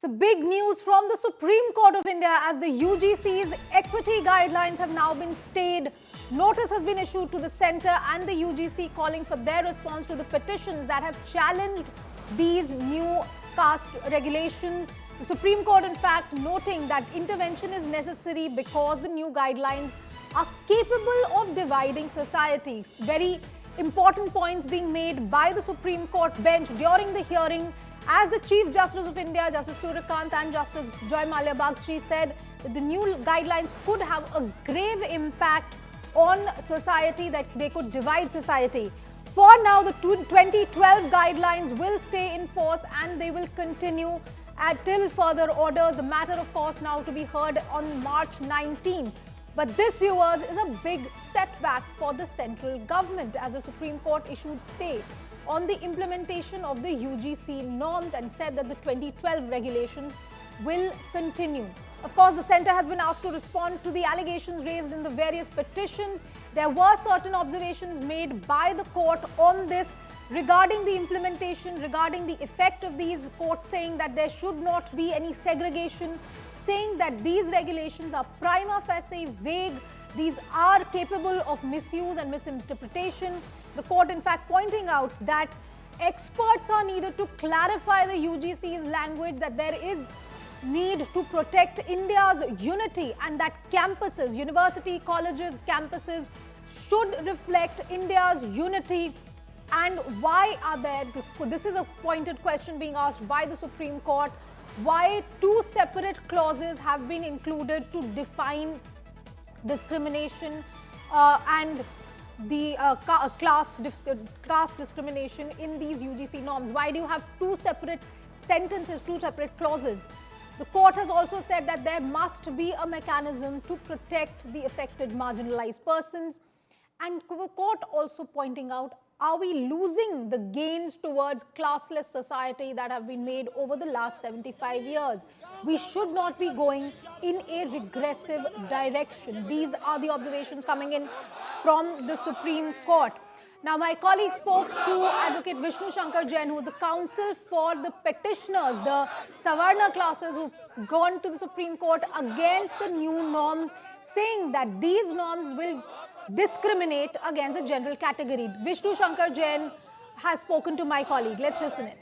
So big news from the Supreme Court of India as the UGC's equity guidelines have now been stayed. Notice has been issued to the centre and the UGC calling for their response to the petitions that have challenged these new caste regulations. The Supreme Court, in fact, noting that intervention is necessary because the new guidelines are capable of dividing societies. Very important points being made by the Supreme Court bench during the hearing, as the Chief Justice of India, Justice Suryakant and Justice Joy Malia Bagchi said that the new guidelines could have a grave impact on society, that they could divide society. For now, the 2012 guidelines will stay in force and they will continue till further orders. The matter, of course, now to be heard on March 19th. But this, viewers, is a big setback for the central government as the Supreme Court issued stay on the implementation of the UGC norms and said that the 2012 regulations will continue. Of course, the centre has been asked to respond to the allegations raised in the various petitions. There were certain observations made by the court on this regarding the implementation, regarding the effect of these, courts saying that there should not be any segregation, saying that these regulations are prima facie vague, these are capable of misuse and misinterpretation. The court, in fact, pointing out that experts are needed to clarify the UGC's language, that there is need to protect India's unity and that campuses, university, colleges, campuses should reflect India's unity. And why are there, this is a pointed question being asked by the Supreme Court, why two separate clauses have been included to define discrimination and the class discrimination in these UGC norms? Why do you have two separate sentences, two separate clauses? The court has also said that there must be a mechanism to protect the affected marginalized persons. And the court also pointing out, are we losing the gains towards classless society that have been made over the last 75 years? We should not be going in a regressive direction. These are the observations coming in from the Supreme Court. Now, my colleague spoke to Advocate Vishnu Shankar Jain, who is the counsel for the petitioners, the Savarna classes who've gone to the Supreme Court against the new norms, saying that these norms will discriminate against a general category. Vishnu Shankar Jain has spoken to my colleague. Let's listen in.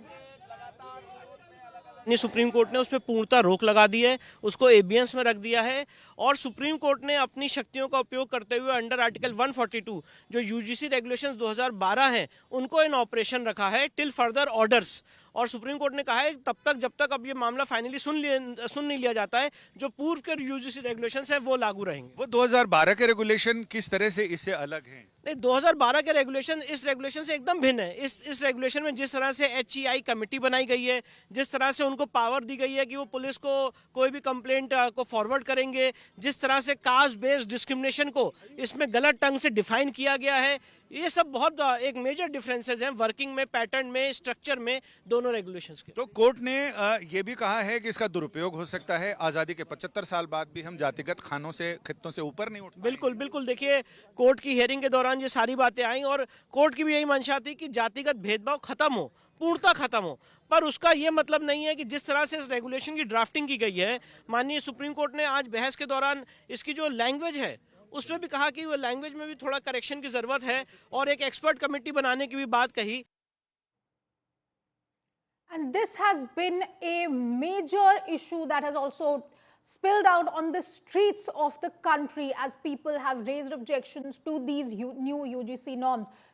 Supreme court ने उस पर पूर्णतः रोक लगा दी है, उसको एबियंस में रख दिया है और सुप्रीम कोर्ट ने अपनी शक्तियों का उपयोग करते हुए अंडर आर्टिकल 142 जो यूजीसी रेगुलेशंस 2012 हैं उनको इन ऑपरेशन रखा है टिल फर्दर ऑर्डर्स। और सुप्रीम कोर्ट ने कहा है तब तक जब तक अब ये मामला फाइनली सुन नहीं लिया जाता है, जो पूर्व के यूजीसी रेगुलेशंस है वो लागू रहेंगे। वो 2012 के रेगुलेशन किस तरह से इससे अलग हैं? नहीं, 2012 के रेगुलेशन इस रेगुलेशन से एकदम भिन्न है। इस रेगुलेशन में जिस तरह से एचईआई कमेटी बनाई गई है, जिस तरह से उनको पावर दी गई है कि वो पुलिस को कोई भी कंप्लेंट को फॉरवर्ड करेंगे, जिस तरह से कास्ट बेस्ड डिस्क्रिमिनेशन को इसमें गलत ढंग से डिफाइन किया गया है, ये सब बहुत एक मेजर डिफरेंसेस हैं वर्किंग में, पैटर्न में, स्ट्रक्चर में दोनों रेगुलेशंस के। तो कोर्ट ने ये भी कहा है कि इसका दुरुपयोग हो सकता है, आज़ादी के 75 साल बाद भी हम जातिगत खानों से, खित्तों से ऊपर नहीं उठ। बिल्कुल बिल्कुल, देखिए कोर्ट की हियरिंग के दौरान ये सारी बातें आई और कोर्ट की भी यही मंशा थी कि जातिगत भेदभाव खत्म हो, पूर्णतः खत्म हो। पर उसका ये मतलब नहीं है कि जिस तरह से इस रेगुलेशन की ड्राफ्टिंग की गई है, माननीय सुप्रीम कोर्ट ने आज बहस के दौरान इसकी जो लैंग्वेज है उसमें भी कहा कि वो लैंग्वेज में भी थोड़ा करेक्शन की जरूरत है और एक एक्सपर्ट कमेटी बनाने की भी बात कही। And this has been a major issue that has also spilled out on the streets of the country as people have raised objections to these new UGC norms.